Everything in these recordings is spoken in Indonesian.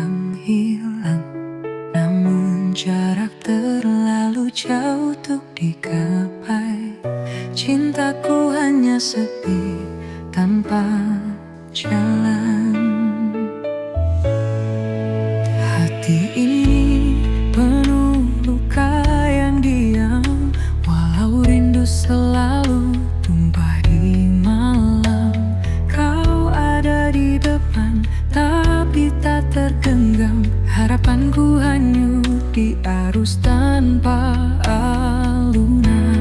menghilang, namun jarak terlalu jauh untuk digapai. Cintaku hanya sepi tanpa jalan. Hati ini penuh luka yang diam, walau rindu selalu tumpah di malam. Kau ada di depan, tapi tak tergenggam. Harapanku hanyut di arus tanpa alunan.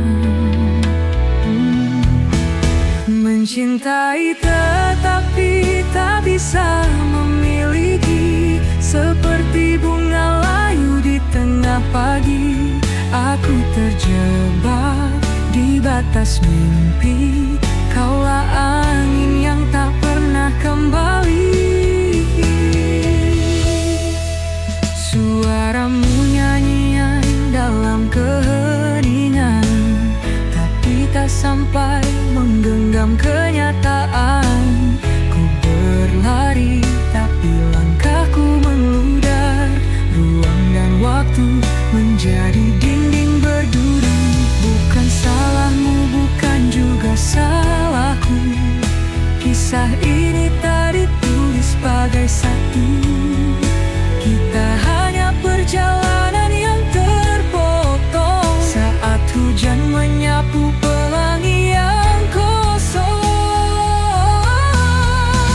Mencintai tetapi tak bisa memiliki, seperti bunga layu di tengah pagi. Aku terjebak di batas mimpi, kaulah angin yang tak pernah kembali. Suaramu nyanyian dalam keheningan, tapi tak sampai menggenggam kenyataan. Ku berlari tapi langkahku menudar, ruang dan waktu menjadi dinding berduri. Bukan salahmu, bukan juga salahku, kisah ini tak ditulis sebagai satu. Kita hanya perjalanan yang terpotong saat hujan menyapu pelangi yang kosong.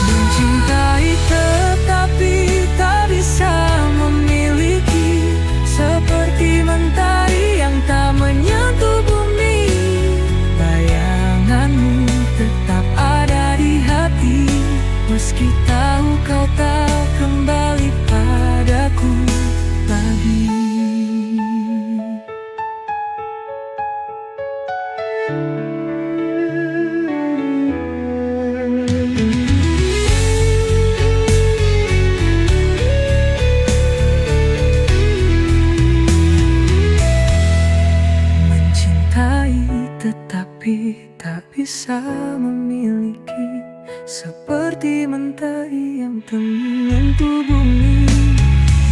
Mencintai tetapi tak bisa memiliki, seperti mentari yang tak menyentuh bumi. Bayanganmu tetap ada di hati, meski tahu kau tak kembali padaku lagi. Mencintai tetapi tak bisa memiliki, seperti mentari yang tak menyentuh bumi.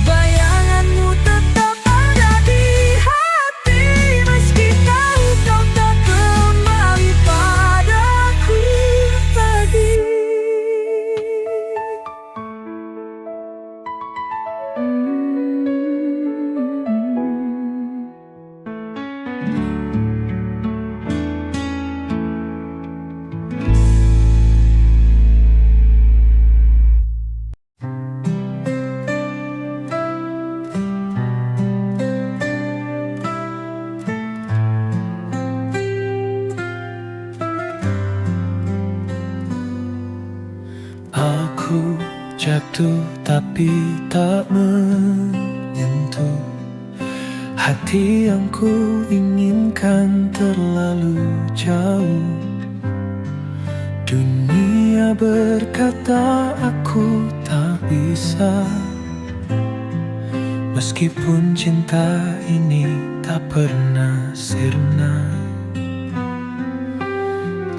Bayanganmu tetap ada di hati, meski tahu kau tak kembali padaku lagi. Aku jatuh tapi tak menyentuh hati yang ku inginkan terlalu jauh. Dunia berkata aku tak bisa, meskipun cinta ini tak pernah sirna.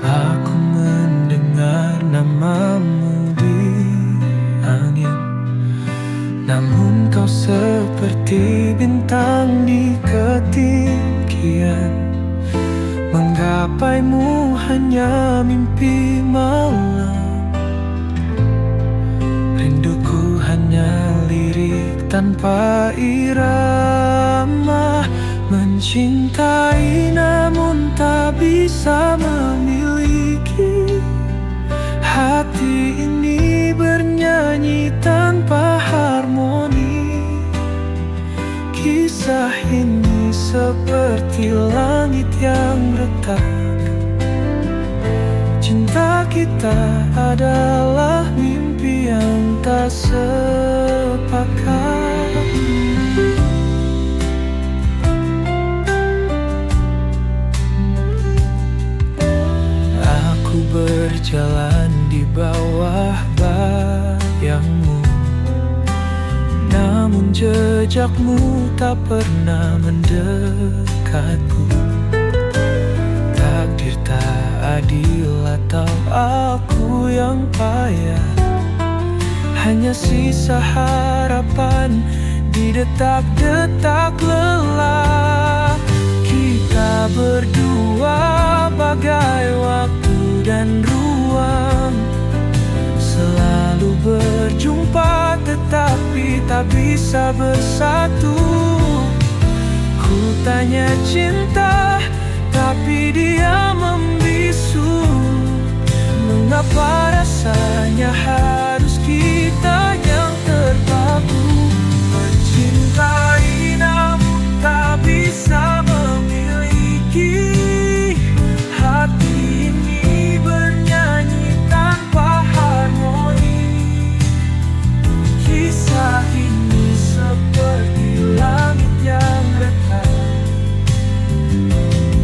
Aku mendengar namamu di angin, namun kau seperti bintang di ketinggian. Menggapaimu hanya mimpi malam, rinduku hanya lirik tanpa irama. Mencintai namun tak bisa memiliki, hati ini bernyanyi tanpa harmoni. Kisah ini seperti langit yang retak, cinta kita adalah mimpi yang tak sepakat. Aku berjalan di bawah bayangmu, namun jejakmu tak pernah mendekatku. Takdir tak adil atau aku yang payah, hanya sisa harapan detak-detak lelah. Kita berdua bagai waktu dan ruang, selalu berjumpa tetapi tak bisa bersatu. Ku tanya cinta, tapi dia membisu. Mengapa rasanya harus kita yang terpaku? Mencintai namun tak bisa memiliki. Hati ini bernyanyi tanpa harmoni. Kisah ini seperti langit yang retak.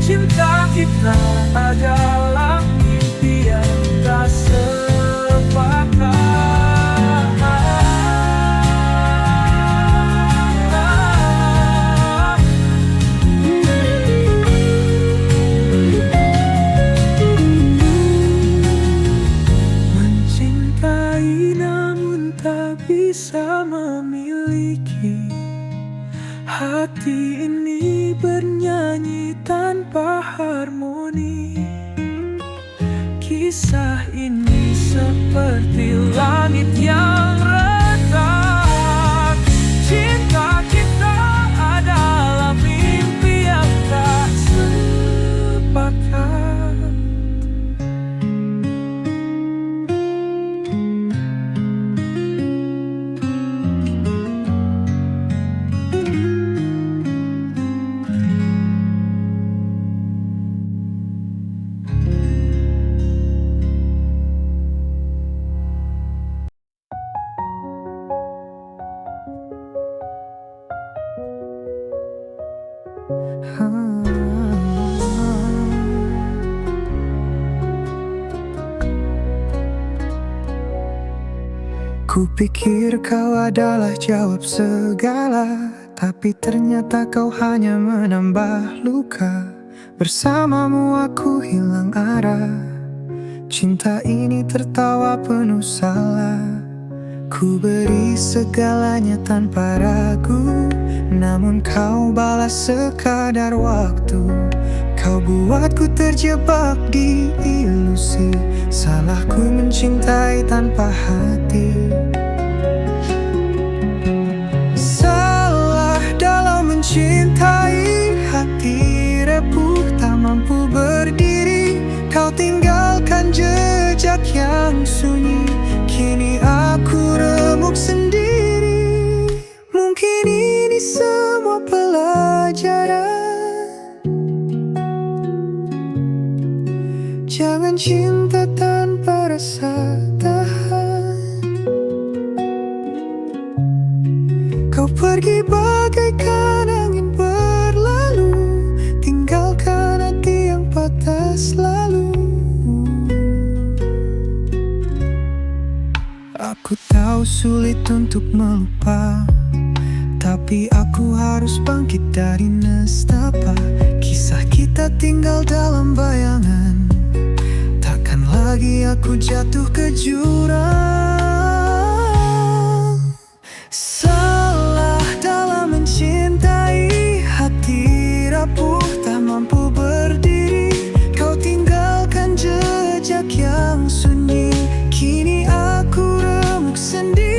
Cinta kita adalah mimpi yang tak sepakat. Mencintai namun tak bisa memiliki. Hati ini bernyanyi tanpa harmoni. Kisah ini seperti langit yang retak. Cinta kita adalah mimpi yang tak sepakat. Kupikir kau adalah jawab segala, tapi ternyata kau hanya menambah luka. Bersamamu aku hilang arah. Cinta ini tertawa penuh salah. Ku beri segalanya tanpa ragu, namun kau balas sekadar waktu. Kau buatku terjebak di ilusi. Salahku mencintai tanpa hati. Salah dalam mencintai, hati repuh tak mampu berdiri. Kau tinggalkan jejak yang sunyi, kini aku remuk sendiri. Mungkin ini semua pelajaran. Jangan cinta tanpa rasa tahan. Kau pergi bagaikan angin berlalu, tinggalkan hati yang patah selalu. Aku tahu sulit untuk melupa, tapi aku harus bangkit dari nestapa. Kisah kita tinggal dalam bayangan, takkan lagi aku jatuh ke jurang. Salah dalam mencintai, hati rapuh tak mampu berdiri. Kau tinggalkan jejak yang sunyi, kini aku remuk sendiri.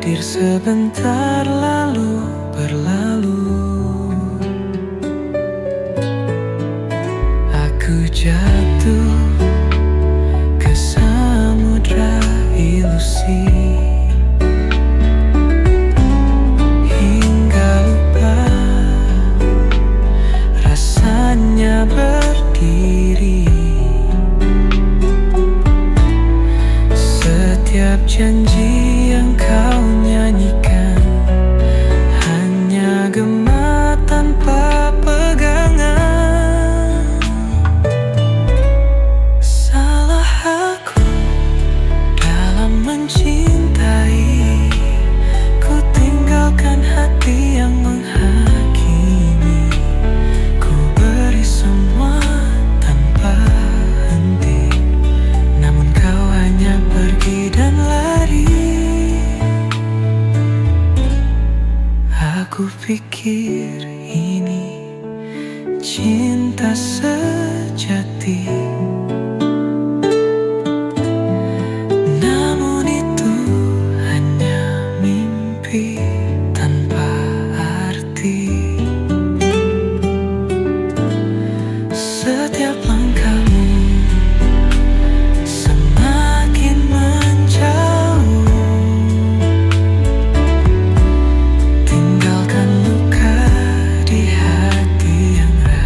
hadir sebentar lalu berlalu. Aku jatuh ke samudra ilusi, hingga lupa rasanya berdiri. Setiap janji yang kau nyanyikan hanya gema tanpa pegangan. Salah aku dalam mencintai, ku tinggalkan hati yang menghakimi. Ku beri semua tanpa henti, namun kau hanya pergi dan lari. Aku pikir ini cinta sejati, namun itu hanya mimpi tanpa arti. Setiap langkahmu semakin menjauh, tinggalkan luka di hati yang ranami.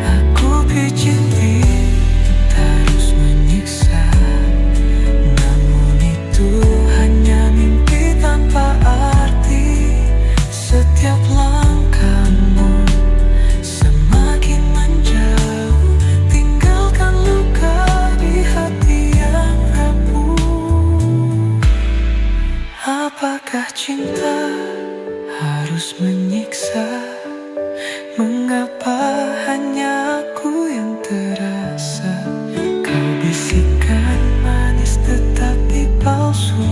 Aku pijit terus menyiksa, namun itu hanya mimpi tanpa arti. Setiap langkahmu semakin menjauh, tinggalkan luka di hati yang rapuh. Apakah cinta harus menyiksa? Mengapa hanya aku yang terasa? Kau bisikan manis tetapi palsu.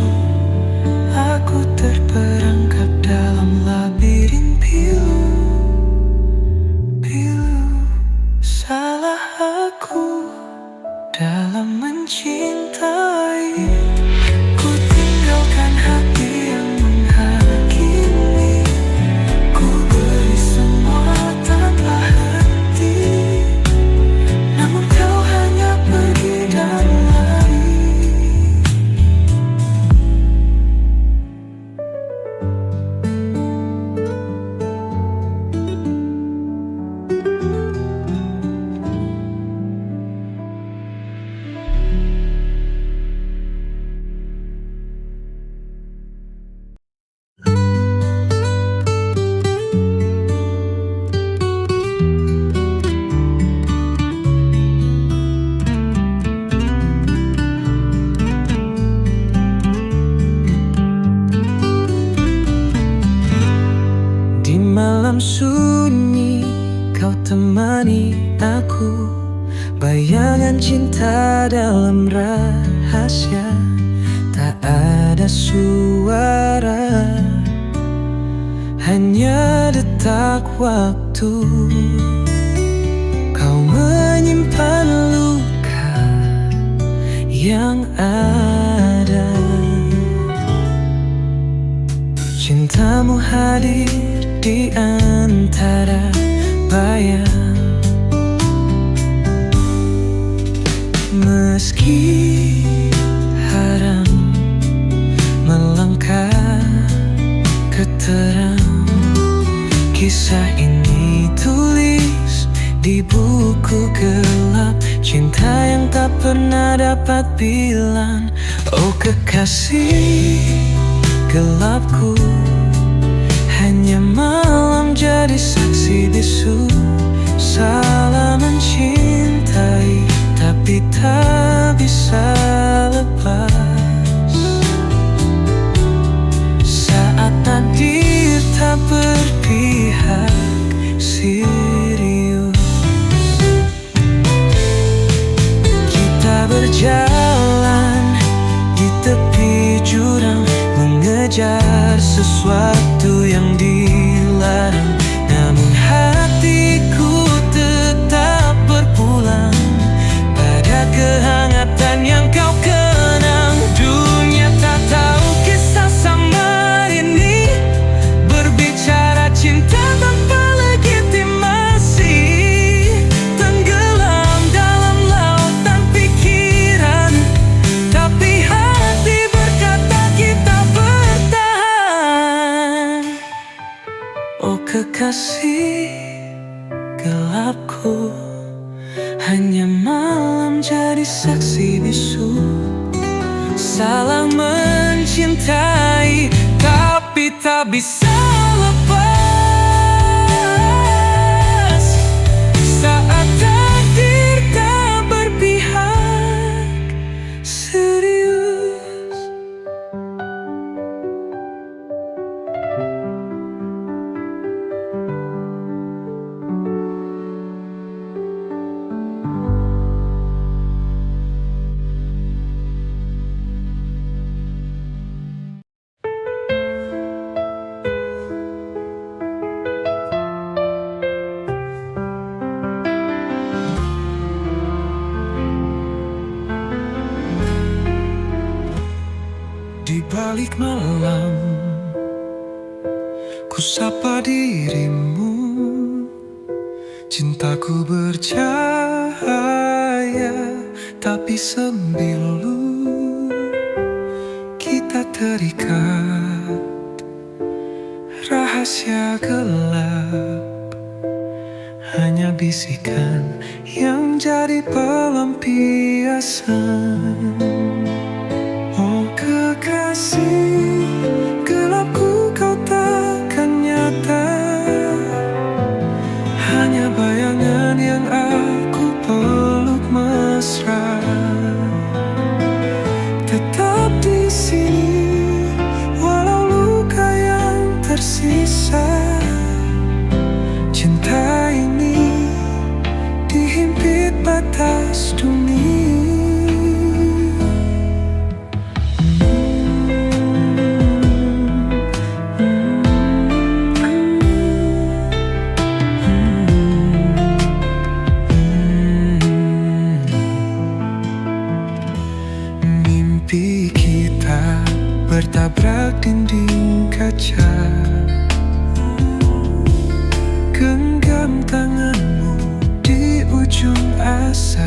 Aku terperangkap dalam labirin pilu. Salah aku dalam mencintai, ku tinggalkan hati yang menghakimi. Ku beri semua tanpa henti, namun kau hanya pergi dan lari. Di malam sunyi kau temani aku, bayangan cinta dalam rahasia. Tak ada suara, hanya detak waktu. Kau menyimpan luka yang ada. Cintamu hadir di antara bayang, meski haram melangkah ke terang. Kisah ini tulis di buku gelap, cinta yang tak pernah dapat bilang. Oh kekasih gelapku, hanya malam jadi saksi bisu. Salah mencintai, tapi tak bisa lepas. Saat takdir tak berpihak serius, kita berjalan di tepi jurang, mengejar sesuatu yang dilarang. Namun hatiku tetap berpulang pada kehancuran. kekasih gelapku, hanya malam jadi saksi bisu. Salah mencintai, tapi tak bisa lepas saat takdir tak berpihak serius. Di balik malam, ku sapa dirimu. Cintaku bercahaya, tapi sembilu. Kita terikat, rahasia gelap, hanya bisikan yang jadi pelampiasan. Kekasih gelapku, kau takkan nyata, hanya bayangan yang aku peluk mesra. Tetap di sini walau luka yang tersisa. Cinta ini dihimpit batas dunia. Mimpi kita bertabrak dinding kaca. Genggam tanganmu di ujung asa.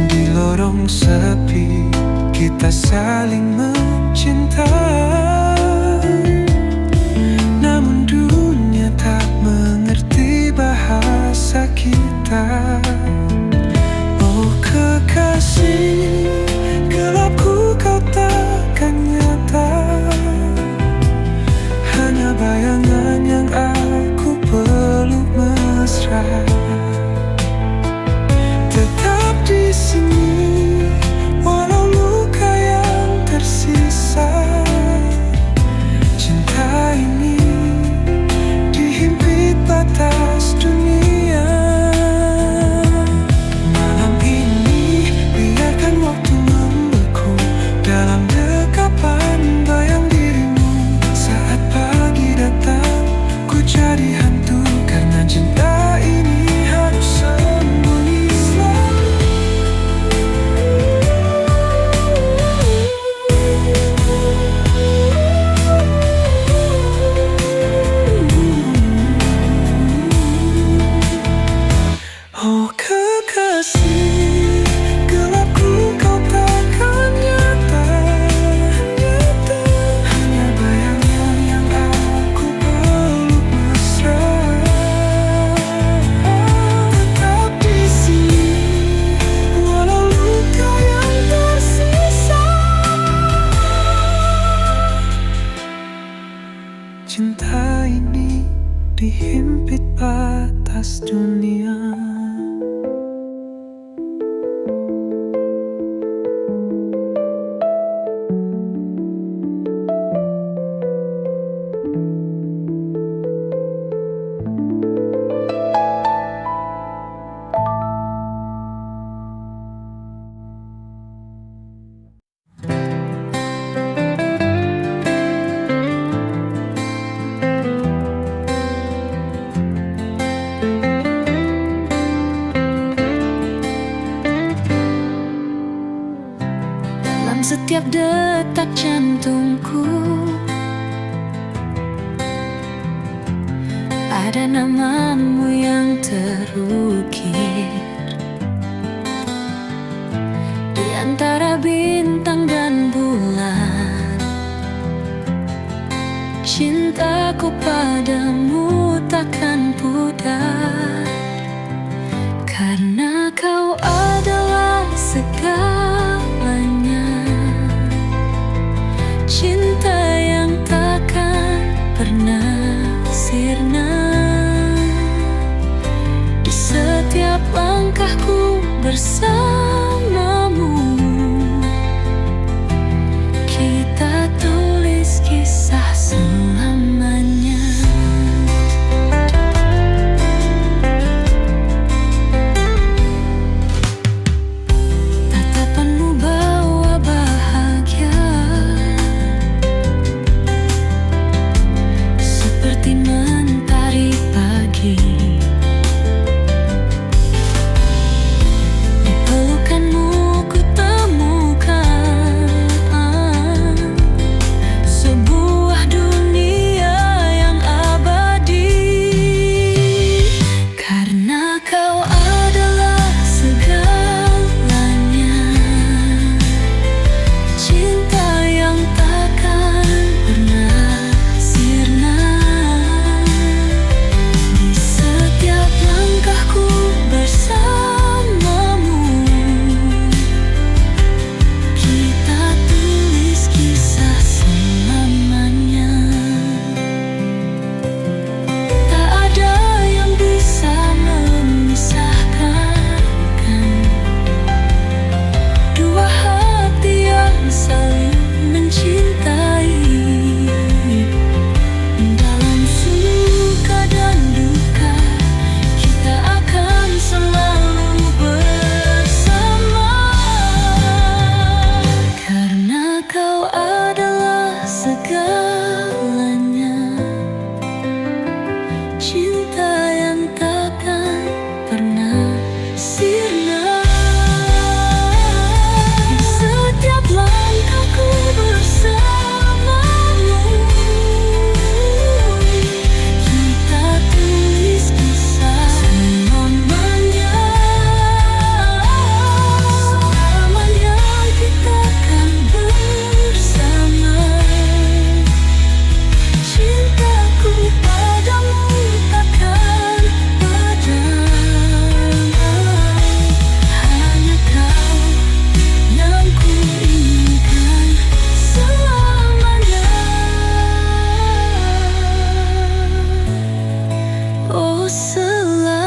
Di lorong sepi kita saling mencinta. Namun dunia tak mengerti bahasa kita. Kekasih gelapku, kau takkan nyata, hanya bayangan yang aku peluk mesra. Tetap di sini walau luka yang tersisa. Cinta ini dihimpit batas dunia. Jadi hantu karena cinta ini harus sembunyi selalu. Oh kekasih gelapku, kau takkan nyata, hanya bayangan yang aku peluk mesra. Tetap di sini walau luka yang tersisa. Cinta ini dihimpit batas dunia. Setiap detak jantungku ada namamu yang terukir di antara bintang dan bulan. Cintaku Cintaku padamu takkan pudar, karena kau adalah segalanya. Cinta yang takkan pernah sirna. Di setiap langkahku bersamamu, kita tulis kisah selamanya. Tatapanmu bawa bahagia, seperti mentari pagi. Di pelukanmu ku temukan sebuah dunia yang abadi, karena kau adalah segalanya. Cinta yang takkan pernah sirna. Di setiap langkahku bersamamu, kita tulis kisah selamanya. Tak ada yang bisa memisahkan dua hati yang saling mencintai. Dalam suka dan duka, kita akan selalu bersama, karena kau adalah segalanya. Cinta yang takkan pernah sirna. Di setiap langkahku bersamamu, kita tulis kisah selamanya. Selamanya kita akan bersama. Cintaku padamu takkan padam. Hanya kau yang ku inginkan selamanya. Oh, selamanya.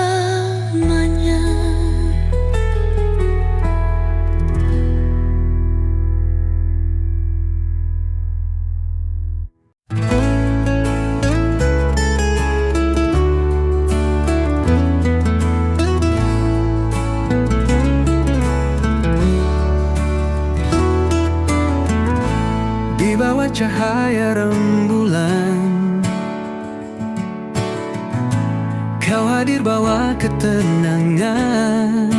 Di bawah cahaya rembulan, kau hadir bawa ketenangan.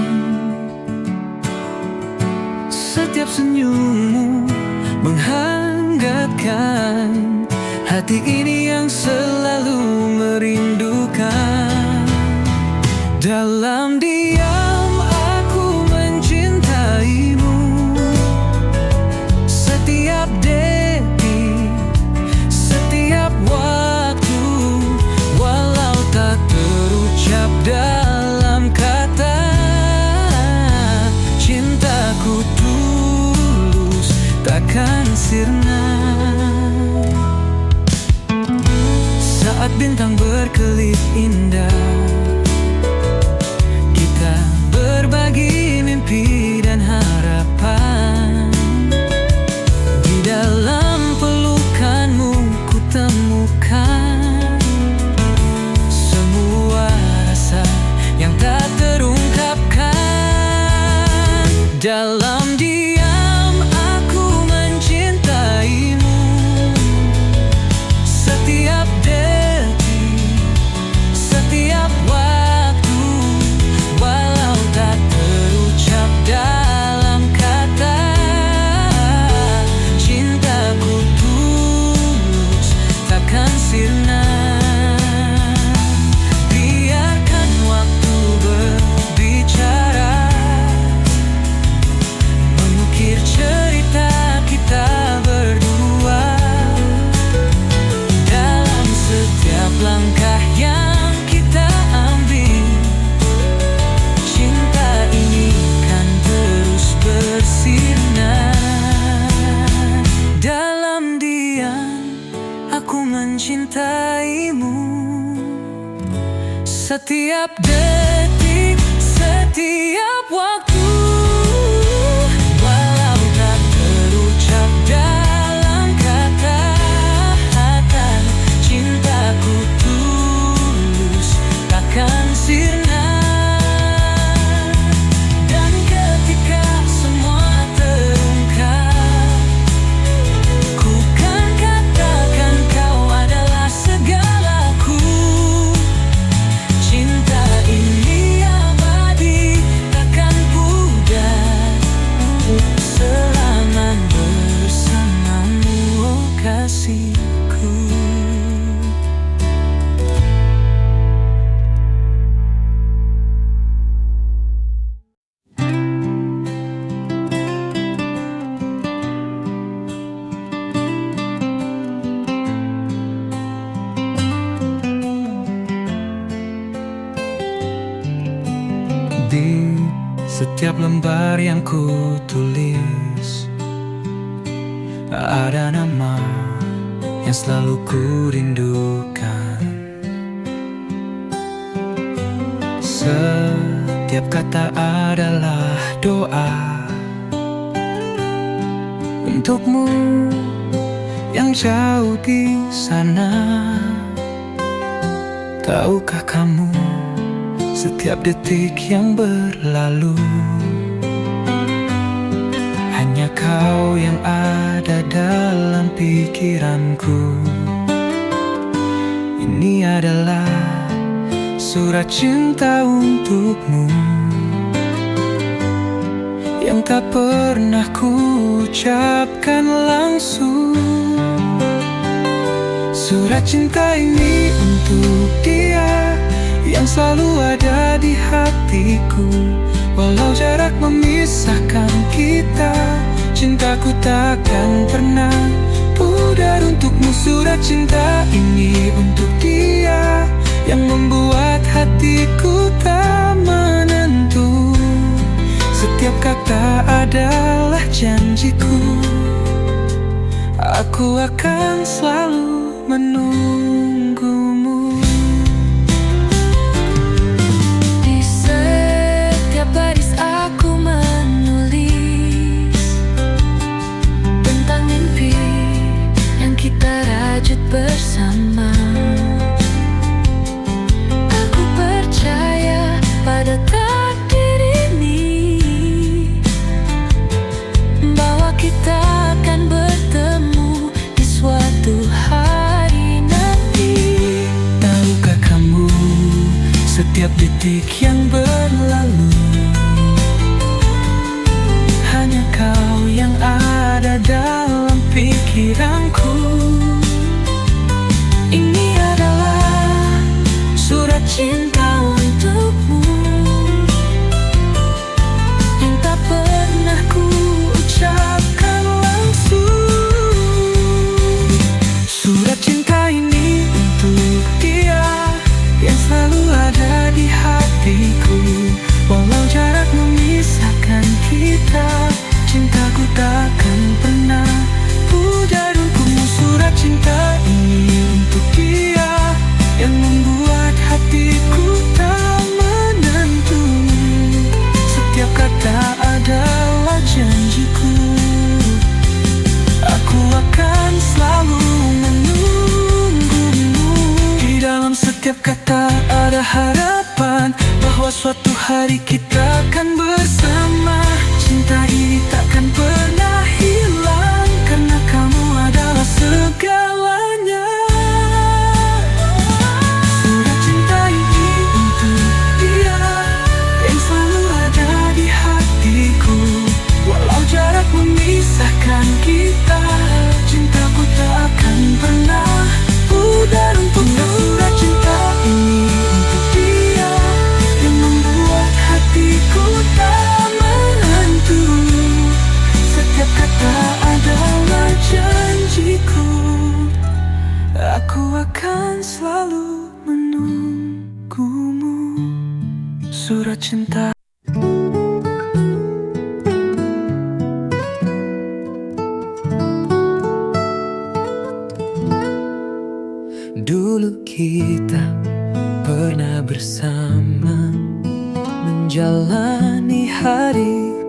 Setiap senyummu menghangatkan hati ini yang selalu merindukan. Dalam diam aku mencintaimu, setiap detik, setiap waktu, walau tak terucap dalam kata. Cintaku tulus takkan sirna. Saat bintang berkelip indah, kita berbagi mimpi dan harapan. Di dalam pelukanmu ku temukan semua rasa yang tak terungkapkan. Dalam diam aku mencintaimu, setiap detik, setiap setiap detik, setiap waktu. Walau tak terucap dalam kata-kata, cintaku tulus takkan sirna. Dan ketika semua terungkap, ku kan katakan kau adalah segalaku. Cinta ini abadi, takkan pudar selama bersamamu, oh kasihku. Di setiap lembar yang ku tulis, ada nama yang selalu ku rindukan. Setiap kata adalah doa untukmu yang jauh di sana. Tahukah kamu, setiap detik yang berlalu, hanya kau yang ada dalam pikiranku. Ini adalah surat cinta untukmu yang tak pernah ku ucapkan langsung. Surat cinta ini untuk dia yang selalu ada di hatiku. Walau jarak memisahkan kita, cintaku takkan pernah pudar untukmu. Surat cinta ini untuk dia yang membuat hatiku tak menentu. Setiap kata adalah janjiku, aku akan selalu menunggumu. Di setiap baris aku menulis tentang mimpi yang kita rajut bersama. Aku percaya pada takdir ini, bahwa kita akan bertemu di suatu hari nanti. Tahukah kamu, setiap detik yang berlalu, hanya kau yang ada dalam pikiranku. Ini adalah surat cinta untukmu yang tak pernah ku ucapkan langsung. Surat cinta ini untuk dia yang selalu ada di hatiku. Walau jarak memisahkan kita, cintaku takkan pernah pudar untukmu. Surat cinta ini untuk dia yang membuat hatiku tak menentu. Setiap kata adalah janjiku, aku akan selalu menunggumu. Di dalam setiap kata ada harapan bahwa suatu hari kita akan bersama. Cinta ini takkan pernah hilang, karena kamu adalah segalanya. Surat cinta ini untuk dia yang selalu ada di hatiku. Walau jarak memisahkan kita, cintaku takkan pernah pudar untukmu. Surat cinta ini untuk dia yang membuat hatiku tak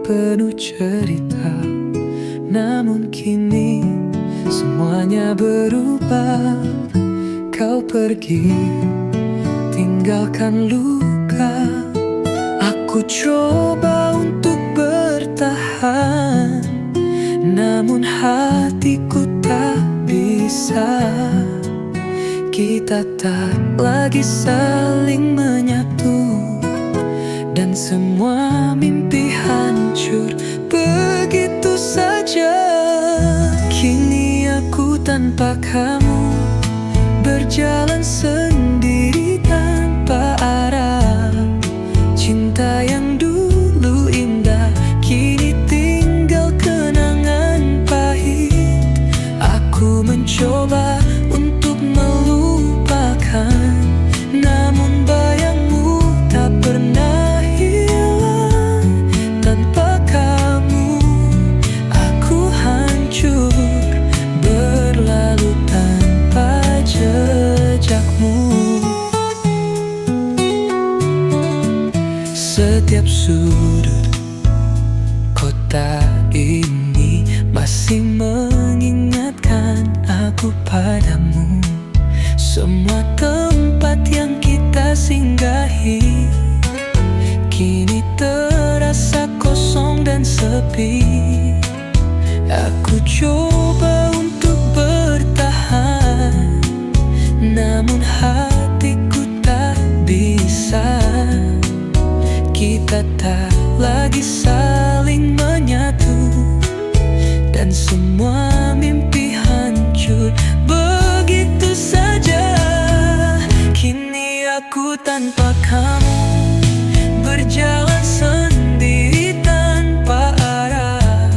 penuh cerita. Namun kini semuanya berubah. Kau pergi, tinggalkan luka. Aku coba untuk bertahan, namun hatiku tak bisa. Kita tak lagi saling menyatu, dan semua mimpi hancur begitu saja. Kini aku tanpa kamu, berjalan sendiri tanpa arah. Cinta yang dulu indah kini tinggal kenangan pahit. Aku mencoba untuk melupakan, namun bayangmu tak pernah hilang. Tanpa kamu aku hancur, berlalu tanpa jejakmu. Setiap sudut kota ini masih mengingatkan aku padamu. Semua tempat yang kita singgahi kini terasa kosong dan sepi. Aku coba untuk bertahan, namun hatiku tak bisa. Kita tak lagi saling menyatu, dan semua mimpi hancur begitu saja. Kini aku tanpa kamu, berjalan sendiri tanpa arah.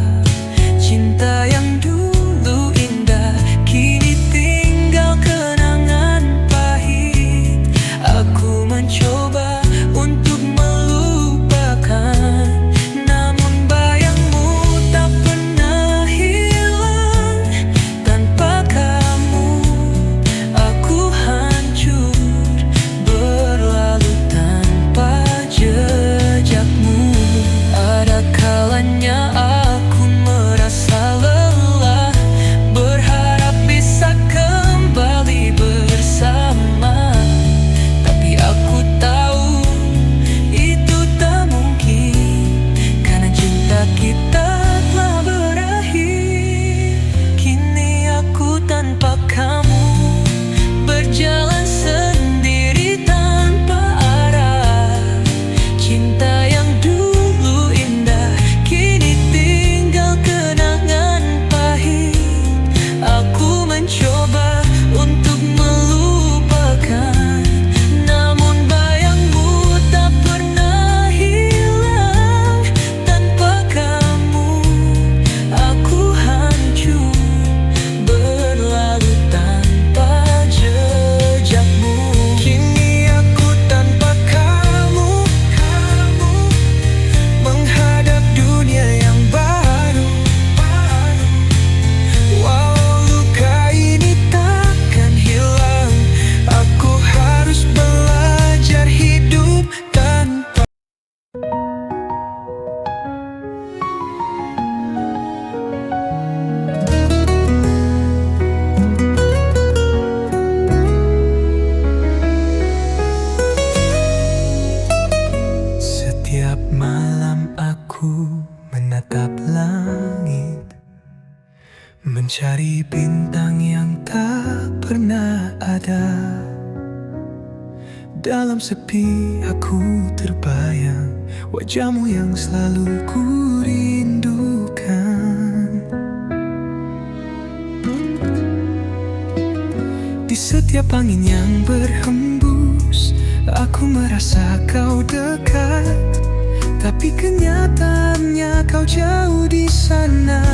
Cinta yang dulu indah kini tinggal kenangan pahit. Aku mencoba untuk melupakan, namun bayangmu tak pernah hilang. Tanpa kamu aku hancur, berlalu tanpa jejakmu. Ada kalanya aku merasa lelah, berharap bisa kembali bersama. Tapi aku tahu itu tak mungkin, karena cinta kita telah berakhir. Kini aku tanpa kamu, berjalan sendiri tanpa arah. Cinta yang dulu indah kini tinggal kenangan pahit. Aku mencoba untuk melupakan, namun bayangmu tak pernah hilang. Tanpa kamu aku hancur, berlalu tanpa jejakmu. Kini aku tanpa kamu, menghadap dunia yang baru. Walau luka ini takkan hilang, aku harus belajar hidup tanpa. Setiap malam aku menatap langit, mencari bintang yang tak pernah ada. Dalam sepi aku terbayang wajahmu yang selalu ku rindukan. Di setiap angin yang berhembus, aku merasa kau dekat. Tapi kenyataannya kau jauh di sana,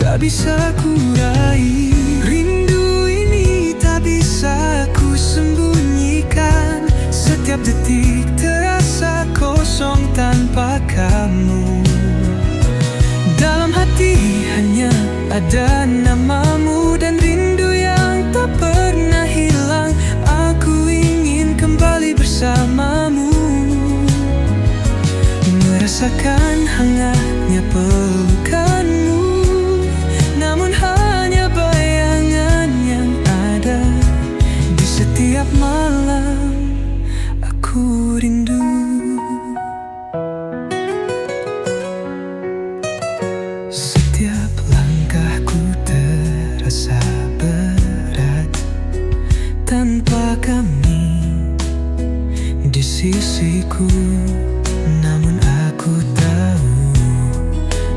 tak bisa ku raih. Rindu ini tak bisa ku sembunyikan. Setiap detik terasa kosong tanpa kamu. Dalam hati hanya ada namamu, dan rindu yang tak pernah hilang. Aku ingin kembali bersamamu, merasa Merasakan hangatnya pelukanmu, namun hanya bayangan yang ada. Di setiap malam aku rindu. Setiap langkahku terasa berat tanpa kami di sisiku. Namun aku tahu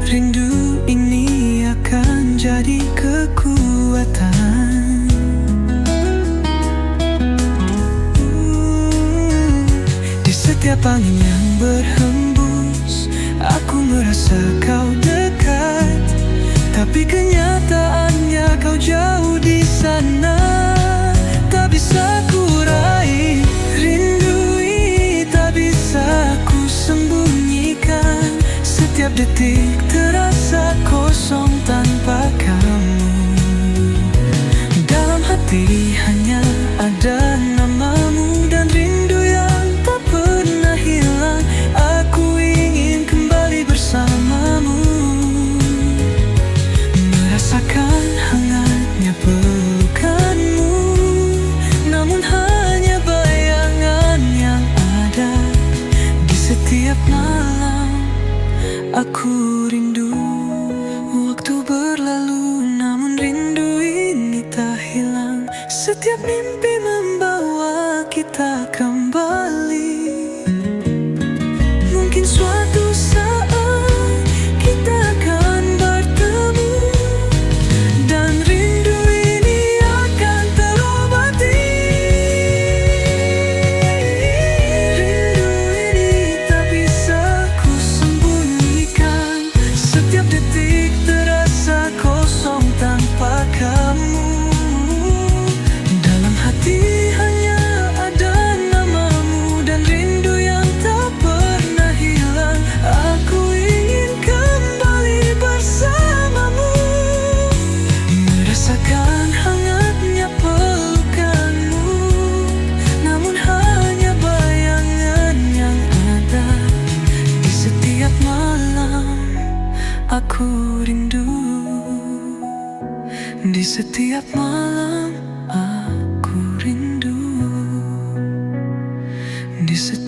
rindu ini akan jadi kekuatan. Di setiap angin yang berhembus, aku merasa kau dekat, tapi kenyataannya kau jauh di sana. Tak bisa ku raih rindu ini, tak bisa ku sembunyikan. Setiap detik terasa kosong tanpa kamu. Dalam hati hanya ada namamu dan rindu yang tak pernah hilang. Aku ingin kembali bersamamu, merasakan hangatnya pelukanmu, namun hanya bayangan yang ada. Di setiap malam aku rindu. Waktu berlalu namun rindu ini tak hilang. Setiap mimpi membawa kita kembali. Mungkin suatu saat kita akan bertemu, dan rindu ini akan terobati. Rindu ini tak bisa ku sembunyikan. Setiap detik terasa kosong tanpa kamu. Dalam hati hanya ada namamu dan rindu yang tak pernah hilang. Aku ingin kembali bersamamu, merasakan hangatnya pelukanmu, namun hanya bayangan yang ada. Di setiap malam aku rindu. Di setiap malam aku rindu. Di setiap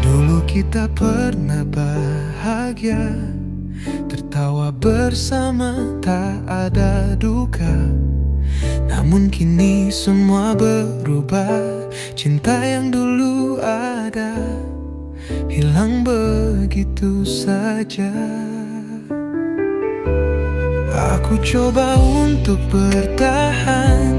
Dulu kita pernah bahagia, tertawa bersama, tak ada duka. Namun kini semua berubah. Cinta yang dulu ada hilang begitu saja. Aku coba untuk bertahan,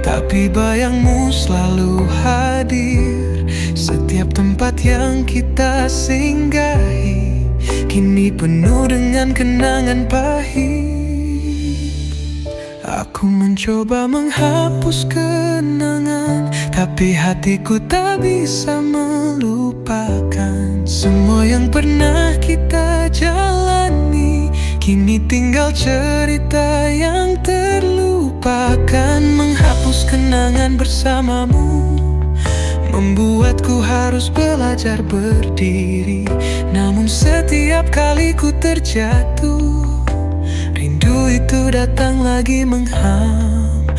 tapi bayangmu selalu hadir. Setiap tempat yang kita singgahi kini penuh dengan kenangan pahit. Aku mencoba menghapus kenangan, tapi hatiku tak bisa melupakan. Semua yang pernah kita jalani kini tinggal cerita yang terlupakan. Menghapus kenangan bersamamu membuatku harus belajar berdiri. Namun setiap kali ku terjatuh, rindu itu datang lagi menghampiri.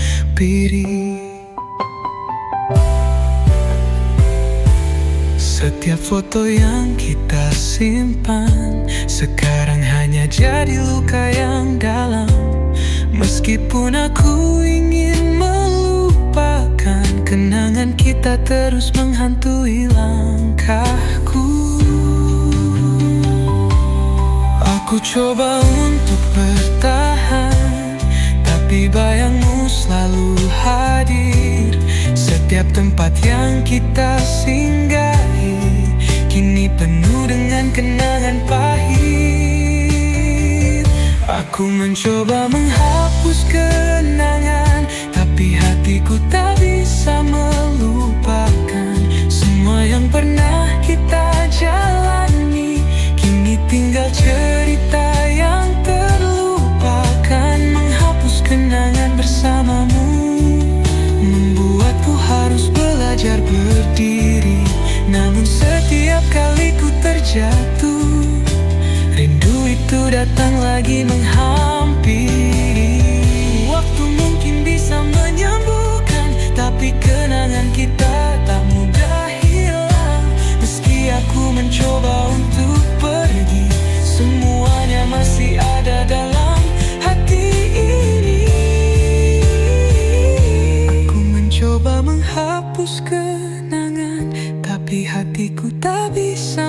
Setiap foto yang kita simpan sekarang hanya jadi luka yang dalam. Meskipun aku ingin melupakan, kenangan kita terus menghantui langkahku. Aku coba untuk bertahan, tapi bayangmu selalu hadir. Setiap tempat yang kita singgahi kini penuh dengan kenangan pahit. Aku mencoba menghapus kenangan, tapi hatiku tak bisa melupakan. Semua yang pernah kita jalani kini tinggal cerita yang terlupakan. Menghapus kenangan bersamamu membuatku jatuh, rindu itu datang lagi menghampiri. Waktu mungkin bisa menyembuhkan, tapi kenangan kita tak mudah hilang. Meski aku mencoba untuk pergi, semuanya masih ada dalam hati ini. Aku mencoba menghapus kenangan, tapi hatiku tak bisa